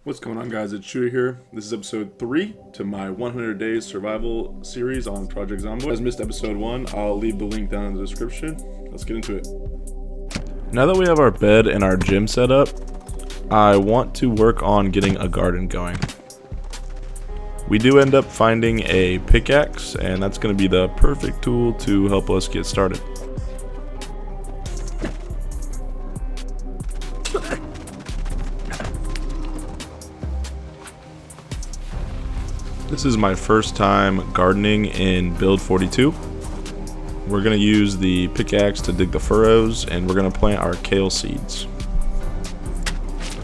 What's going on, guys? It's Chewy here. This is episode 3 to my 100 days survival series on Project Zomboid. If you guys missed episode 1, I'll leave the link down in the description. Let's get into it. Now that we have our bed and our gym set up, I want to work on getting a garden going. We do end up finding a pickaxe, and that's going to be the perfect tool to help us get started. This is my first time gardening in build 42. We're going to use the pickaxe to dig the furrows, and we're going to plant our kale seeds.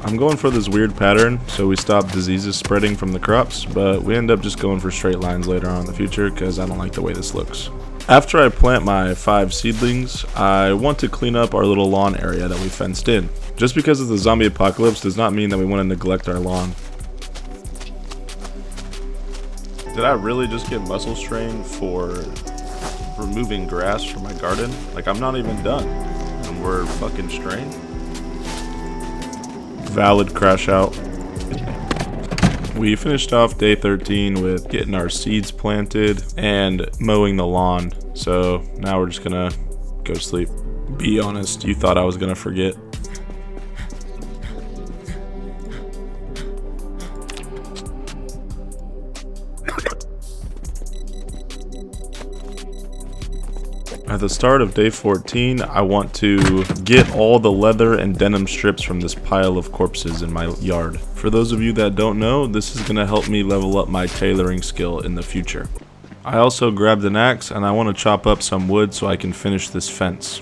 I'm going for this weird pattern so we stop diseases spreading from the crops, but we end up just going for straight lines later on in the future because I don't like the way this looks. After I plant my 5 seedlings, I want to clean up our little lawn area that we fenced in. Just because of the zombie apocalypse does not mean that we want to neglect our lawn. Did I really just get muscle strain for removing grass from my garden? Like, I'm not even done, and we're fucking strained? Valid crash out. We finished off day 13 with getting our seeds planted and mowing the lawn, so now we're just gonna go sleep. Be honest, you thought I was gonna forget. At the start of day 14, I want to get all the leather and denim strips from this pile of corpses in my yard. For those of you that don't know, this is going to help me level up my tailoring skill in the future. I also grabbed an axe and I want to chop up some wood so I can finish this fence.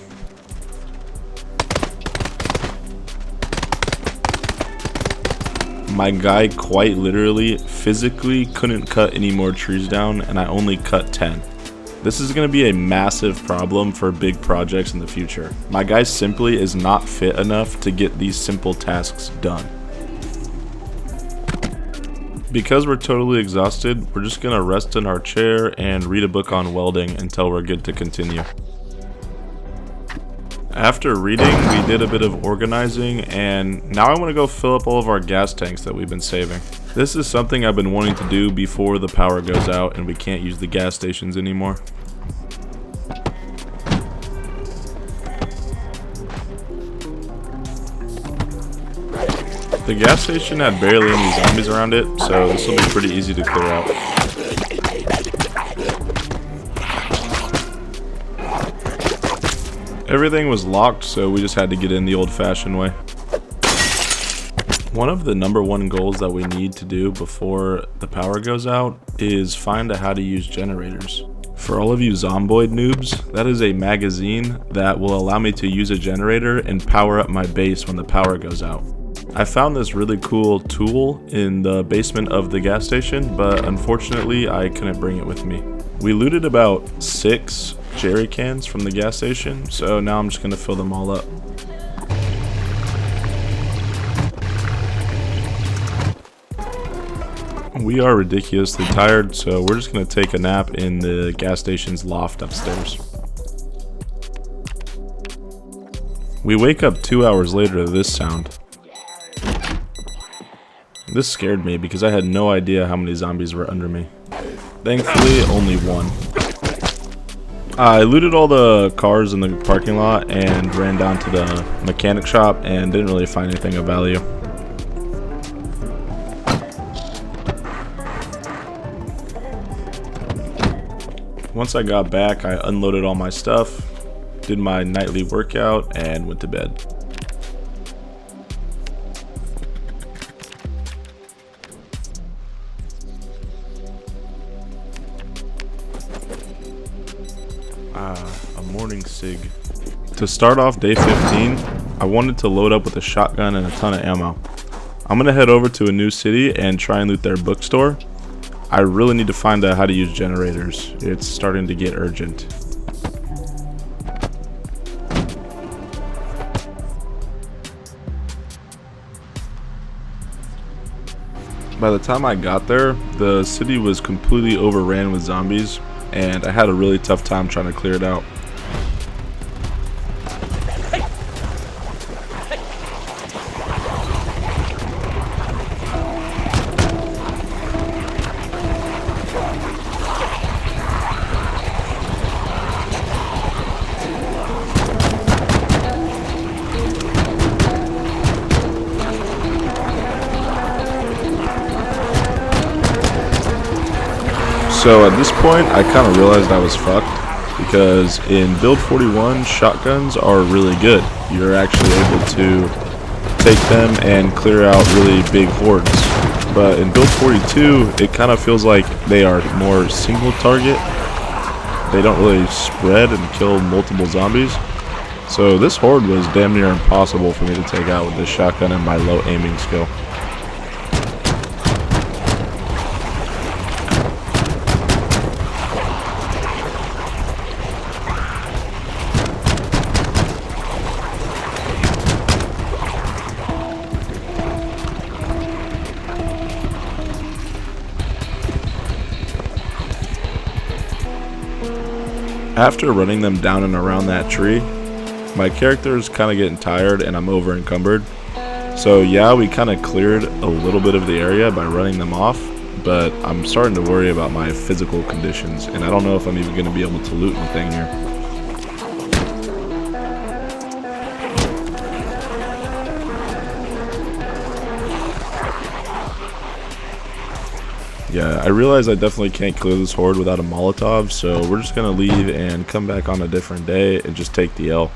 My guy quite literally, physically couldn't cut any more trees down, and I only cut 10. This is going to be a massive problem for big projects in the future. My guy simply is not fit enough to get these simple tasks done. Because we're totally exhausted, we're just going to rest in our chair and read a book on welding until we're good to continue. After reading, we did a bit of organizing, and now I want to go fill up all of our gas tanks that we've been saving. This is something I've been wanting to do before the power goes out and we can't use the gas stations anymore. The gas station had barely any zombies around it, so this will be pretty easy to clear out. Everything was locked, so we just had to get in the old-fashioned way. One of the number one goals that we need to do before the power goes out is find out how to use generators. For all of you Zomboid noobs, that is a magazine that will allow me to use a generator and power up my base when the power goes out. I found this really cool tool in the basement of the gas station, but unfortunately I couldn't bring it with me. We looted about 6 jerry cans from the gas station, so now I'm just going to fill them all up. We are ridiculously tired, so we're just going to take a nap in the gas station's loft upstairs. We wake up 2 hours later to this sound. This scared me because I had no idea how many zombies were under me. Thankfully, only one. I looted all the cars in the parking lot and ran down to the mechanic shop and didn't really find anything of value. Once I got back, I unloaded all my stuff, did my nightly workout, and went to bed. A morning cig. To start off day 15, I wanted to load up with a shotgun and a ton of ammo. I'm gonna head over to a new city and try and loot their bookstore. I really need to find out how to use generators. It's starting to get urgent. By the time I got there, the city was completely overran with zombies, and I had a really tough time trying to clear it out. So at this point, I kind of realized I was fucked, because in build 41, shotguns are really good. You're actually able to take them and clear out really big hordes. But in build 42, it kind of feels like they are more single target. They don't really spread and kill multiple zombies. So this horde was damn near impossible for me to take out with this shotgun and my low aiming skill. After running them down and around that tree, my character is kind of getting tired and I'm over encumbered. So yeah, we kind of cleared a little bit of the area by running them off, but I'm starting to worry about my physical conditions, and I don't know if I'm even going to be able to loot anything here. Yeah, I realize I definitely can't clear this horde without a Molotov, so we're just going to leave and come back on a different day and just take the L.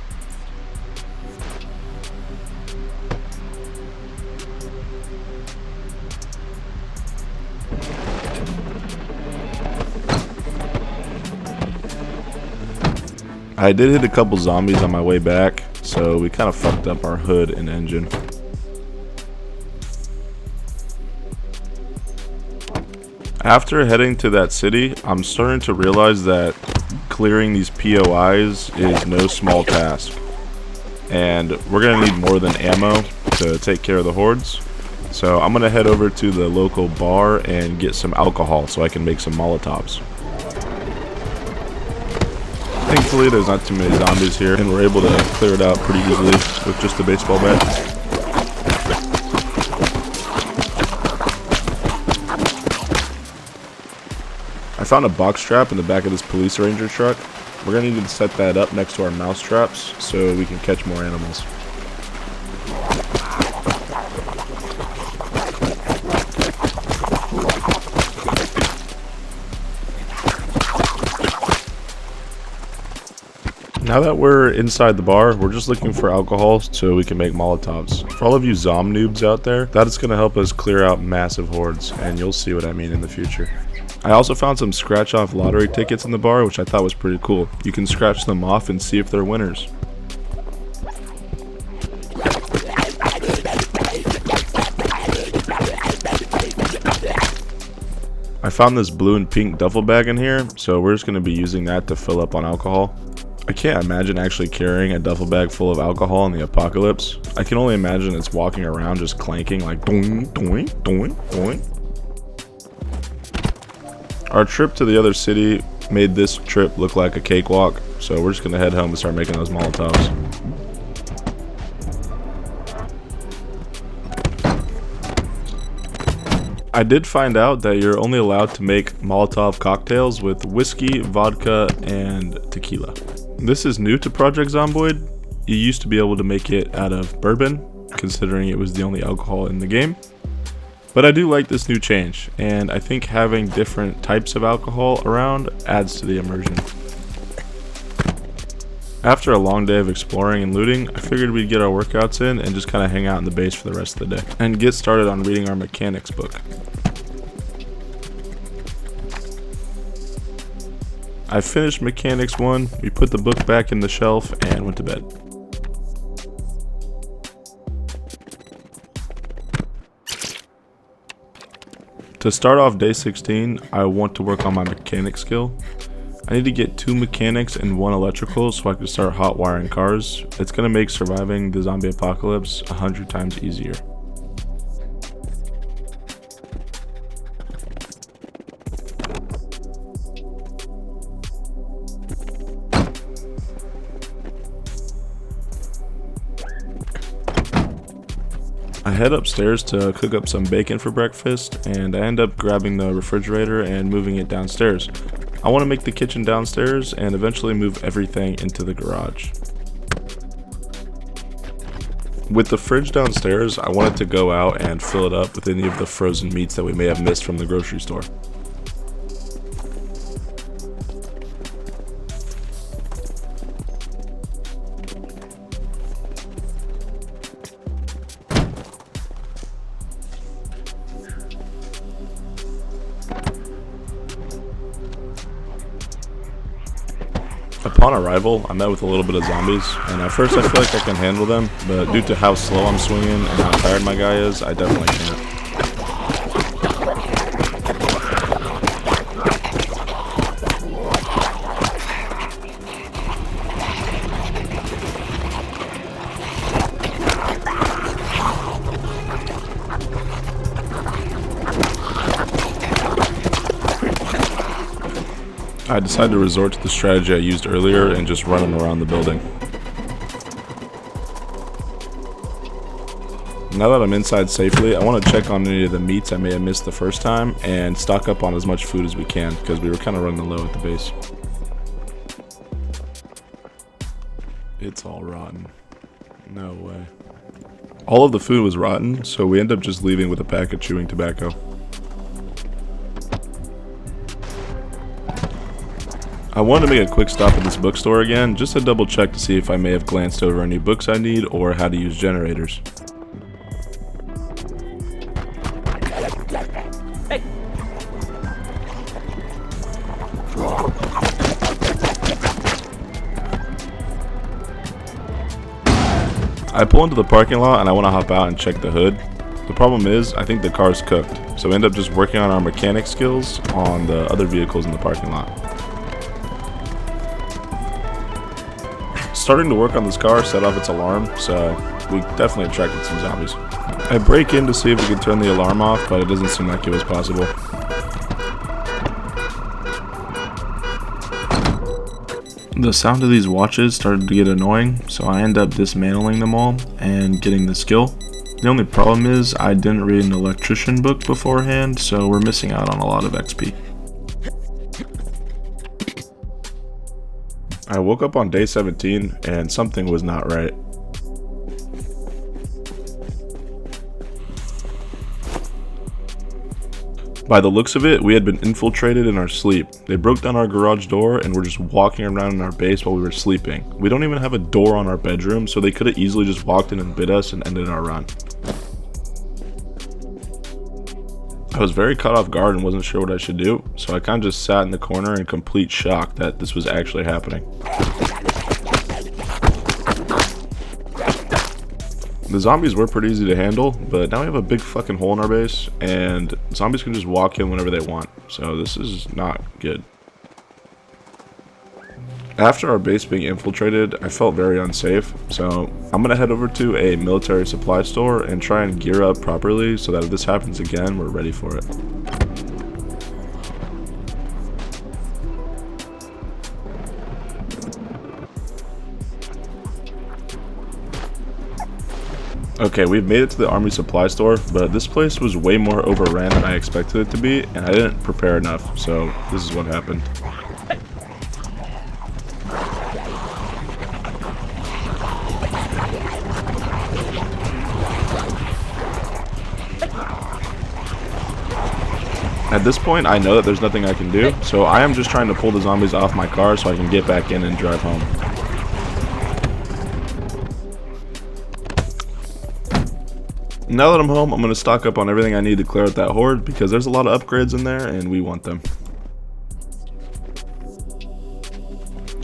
I did hit a couple zombies on my way back, so we kind of fucked up our hood and engine. After heading to that city, I'm starting to realize that clearing these POIs is no small task. And we're going to need more than ammo to take care of the hordes. So I'm going to head over to the local bar and get some alcohol so I can make some Molotovs. Thankfully there's not too many zombies here, and we're able to clear it out pretty easily with just a baseball bat. I found a box trap in the back of this police ranger truck. We're going to need to set that up next to our mouse traps so we can catch more animals. Now that we're inside the bar, we're just looking for alcohol so we can make Molotovs. For all of you Zom noobs out there, that is going to help us clear out massive hordes, and you'll see what I mean in the future. I also found some scratch off lottery tickets in the bar, which I thought was pretty cool. You can scratch them off and see if they're winners. I found this blue and pink duffel bag in here, so we're just going to be using that to fill up on alcohol. I can't imagine actually carrying a duffel bag full of alcohol in the apocalypse. I can only imagine it's walking around just clanking like doing, doing, doing, doing. Our trip to the other city made this trip look like a cakewalk, so we're just going to head home and start making those Molotovs. I did find out that you're only allowed to make Molotov cocktails with whiskey, vodka, and tequila. This is new to Project Zomboid. You used to be able to make it out of bourbon, considering it was the only alcohol in the game. But I do like this new change, and I think having different types of alcohol around adds to the immersion. After a long day of exploring and looting, I figured we'd get our workouts in and just kind of hang out in the base for the rest of the day, and get started on reading our mechanics book. I finished Mechanics 1, we put the book back in the shelf, and went to bed. To start off day 16, I want to work on my mechanic skill. I need to get 2 mechanics and 1 electrical so I can start hot wiring cars. It's going to make surviving the zombie apocalypse 100 times easier. I head upstairs to cook up some bacon for breakfast, and I end up grabbing the refrigerator and moving it downstairs. I want to make the kitchen downstairs and eventually move everything into the garage. With the fridge downstairs, I wanted to go out and fill it up with any of the frozen meats that we may have missed from the grocery store. Upon arrival, I met with a little bit of zombies, and at first I feel like I can handle them, but due to how slow I'm swinging and how tired my guy is, I definitely can't. I decided to resort to the strategy I used earlier and just run him around the building. Now that I'm inside safely, I want to check on any of the meats I may have missed the first time and stock up on as much food as we can because we were kind of running low at the base. It's all rotten. No way. All of the food was rotten, so we end up just leaving with a pack of chewing tobacco. I wanted to make a quick stop at this bookstore again, just to double check to see if I may have glanced over any books I need or how to use generators. I pull into the parking lot and I want to hop out and check the hood. The problem is, I think the car's cooked, so we end up just working on our mechanic skills on the other vehicles in the parking lot. Starting to work on this car set off its alarm, so we definitely attracted some zombies. I break in to see if we can turn the alarm off, but it doesn't seem like it was possible. The sound of these watches started to get annoying, so I end up dismantling them all and getting the skill. The only problem is I didn't read an electrician book beforehand, so we're missing out on a lot of XP. I woke up on day 17 and something was not right. By the looks of it, we had been infiltrated in our sleep. They broke down our garage door and were just walking around in our base while we were sleeping. We don't even have a door on our bedroom, so they could have easily just walked in and bit us and ended our run. I was very caught off guard and wasn't sure what I should do, so I kind of just sat in the corner in complete shock that this was actually happening. The zombies were pretty easy to handle, but now we have a big fucking hole in our base, and zombies can just walk in whenever they want, so this is not good. After our base being infiltrated, I felt very unsafe, so I'm gonna head over to a military supply store and try and gear up properly so that if this happens again, we're ready for it. Okay, we've made it to the army supply store, but this place was way more overran than I expected it to be, and I didn't prepare enough, so this is what happened. At this point, I know that there's nothing I can do, so I am just trying to pull the zombies off my car so I can get back in and drive home. Now that I'm home, I'm going to stock up on everything I need to clear out that horde because there's a lot of upgrades in there and we want them.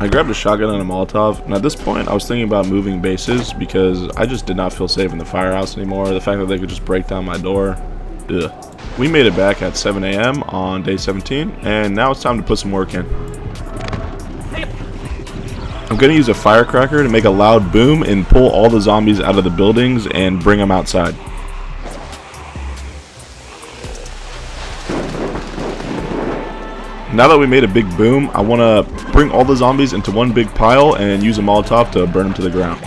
I grabbed a shotgun and a Molotov, and at this point I was thinking about moving bases because I just did not feel safe in the firehouse anymore. The fact that they could just break down my door, ugh. We made it back at 7 a.m. on day 17, and now it's time to put some work in. I'm going to use a firecracker to make a loud boom and pull all the zombies out of the buildings and bring them outside. Now that we made a big boom, I want to bring all the zombies into one big pile and use a Molotov to burn them to the ground.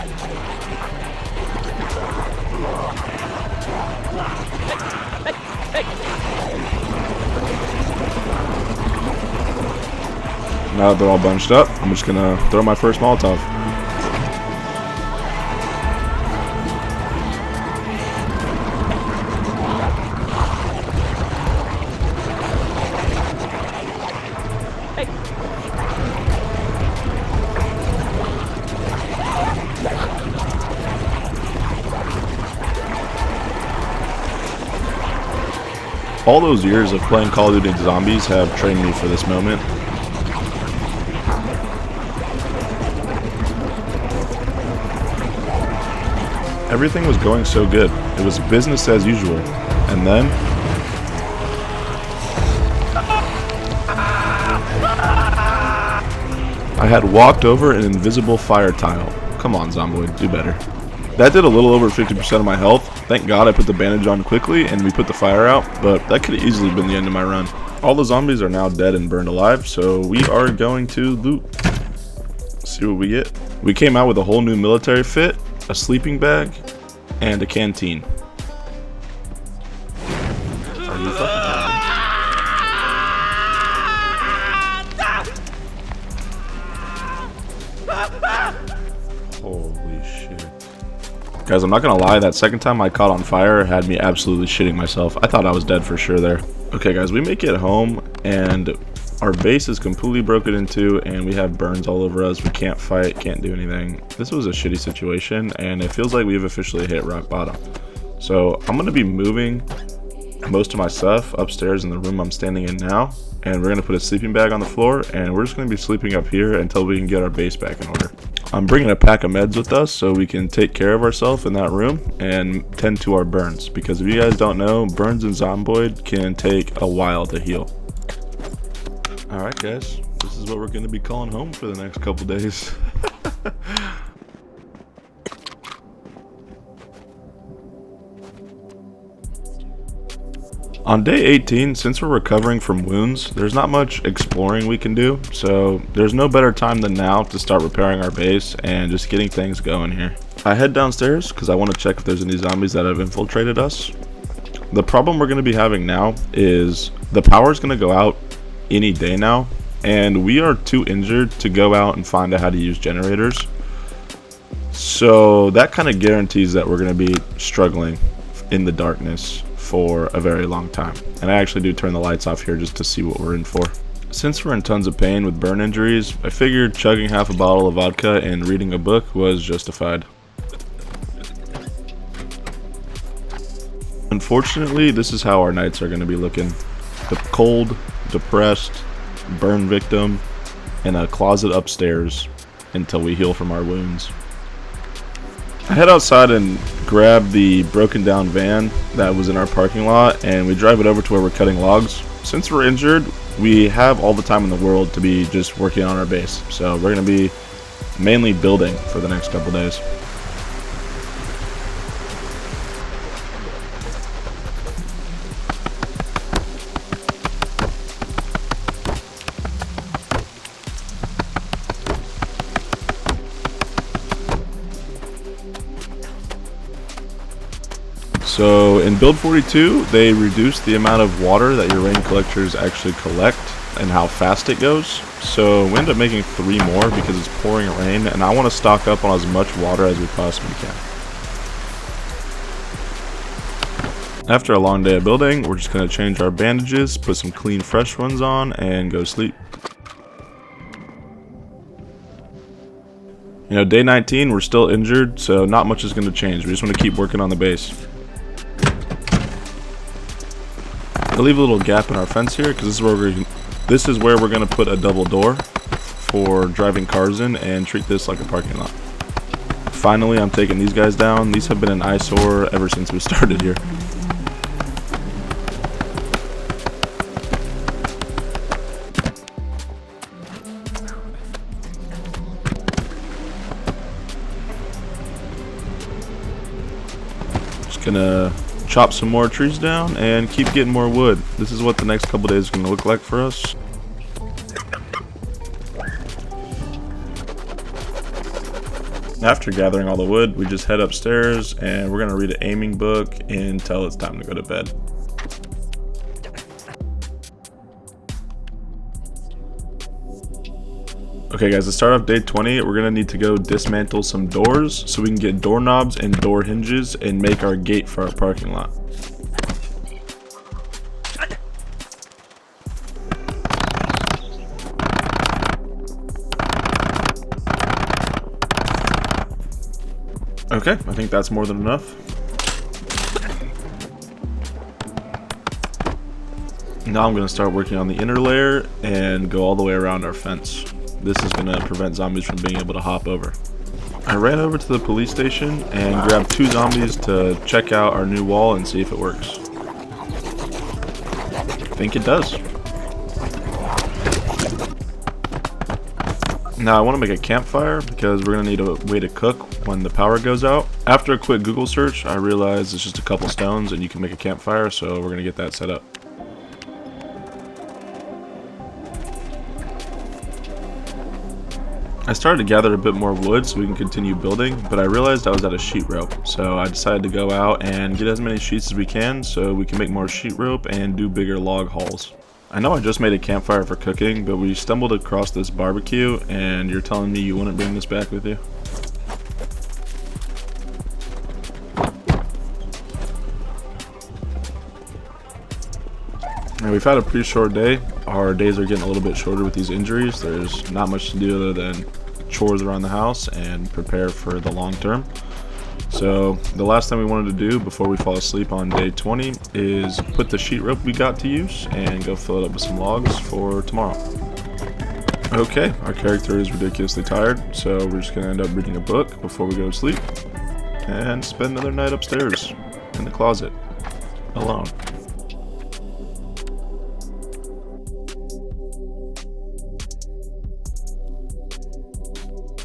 Now that they're all bunched up, I'm just gonna throw my first Molotov. All those years of playing Call of Duty Zombies have trained me for this moment. Everything was going so good. It was business as usual. And then... I had walked over an invisible fire tile. Come on, Zomboid, do better. That did a little over 50% of my health. Thank God I put the bandage on quickly and we put the fire out, but that could have easily been the end of my run. All the zombies are now dead and burned alive, so we are going to loot. See what we get. We came out with a whole new military fit, a sleeping bag, and a canteen. Are you fucking kidding me? Holy shit. Guys, I'm not gonna lie, that second time I caught on fire had me absolutely shitting myself. I thought I was dead for sure there. Okay guys, we make it home and our base is completely broken into and we have burns all over us. We can't fight, can't do anything. This was a shitty situation and it feels like we've officially hit rock bottom. So I'm gonna be moving most of my stuff upstairs in the room I'm standing in now, and we're gonna put a sleeping bag on the floor and we're just gonna be sleeping up here until we can get our base back in order. I'm bringing a pack of meds with us so we can take care of ourselves in that room and tend to our burns, because if you guys don't know, burns in Zomboid can take a while to heal. Alright guys, this is what we're going to be calling home for the next couple days. On day 18, since we're recovering from wounds, there's not much exploring we can do, so there's no better time than now to start repairing our base and just getting things going here. I head downstairs because I want to check if there's any zombies that have infiltrated us. The problem we're going to be having now is the power is going to go out any day now, and we are too injured to go out and find out how to use generators. So that kind of guarantees that we're going to be struggling in the darkness for a very long time. And I actually do turn the lights off here just to see what we're in for. Since we're in tons of pain with burn injuries, I figured chugging half a bottle of vodka and reading a book was justified. Unfortunately, this is how our nights are going to be looking. The cold, depressed, burn victim, and a closet upstairs until we heal from our wounds. I head outside and grab the broken down van that was in our parking lot and we drive it over to where we're cutting logs. Since we're injured, we have all the time in the world to be just working on our base. So we're going to be mainly building for the next couple days. So in build 42, they reduced the amount of water that your rain collectors actually collect and how fast it goes. So we end up making 3 more because it's pouring rain, and I want to stock up on as much water as we possibly can. After a long day of building, we're just going to change our bandages, put some clean fresh ones on, and go sleep. You know, day 19, we're still injured, so not much is going to change. We just want to keep working on the base. I'll leave a little gap in our fence here because this is where we're going to put a double door for driving cars in and treat this like a parking lot. Finally, I'm taking these guys down. These have been an eyesore ever since we started here. Just gonna chop some more trees down and keep getting more wood. This is what the next couple days is going to look like for us. After gathering all the wood, we just head upstairs and we're going to read an aiming book until it's time to go to bed. Okay guys, to start off day 20, we're going to need to go dismantle some doors so we can get doorknobs and door hinges and make our gate for our parking lot. Okay, I think that's more than enough. Now I'm going to start working on the inner layer and go all the way around our fence. This is going to prevent zombies from being able to hop over. I ran over to the police station and grabbed 2 zombies to check out our new wall and see if it works. I think it does. Now I want to make a campfire because we're going to need a way to cook when the power goes out. After a quick Google search, I realized it's just a couple stones and you can make a campfire, so we're going to get that set up. I started to gather a bit more wood so we can continue building, but I realized I was out of sheet rope, so I decided to go out and get as many sheets as we can so we can make more sheet rope and do bigger log hauls. I know I just made a campfire for cooking, but we stumbled across this barbecue and you're telling me you wouldn't bring this back with you? Now, we've had a pretty short day. Our days are getting a little bit shorter with these injuries. There's not much to do other than chores around the house and prepare for the long term. So the last thing we wanted to do before we fall asleep on day 20 is put the sheet rope we got to use and go fill it up with some logs for tomorrow. Okay, our character is ridiculously tired, so we're just going to end up reading a book before we go to sleep and spend another night upstairs in the closet alone.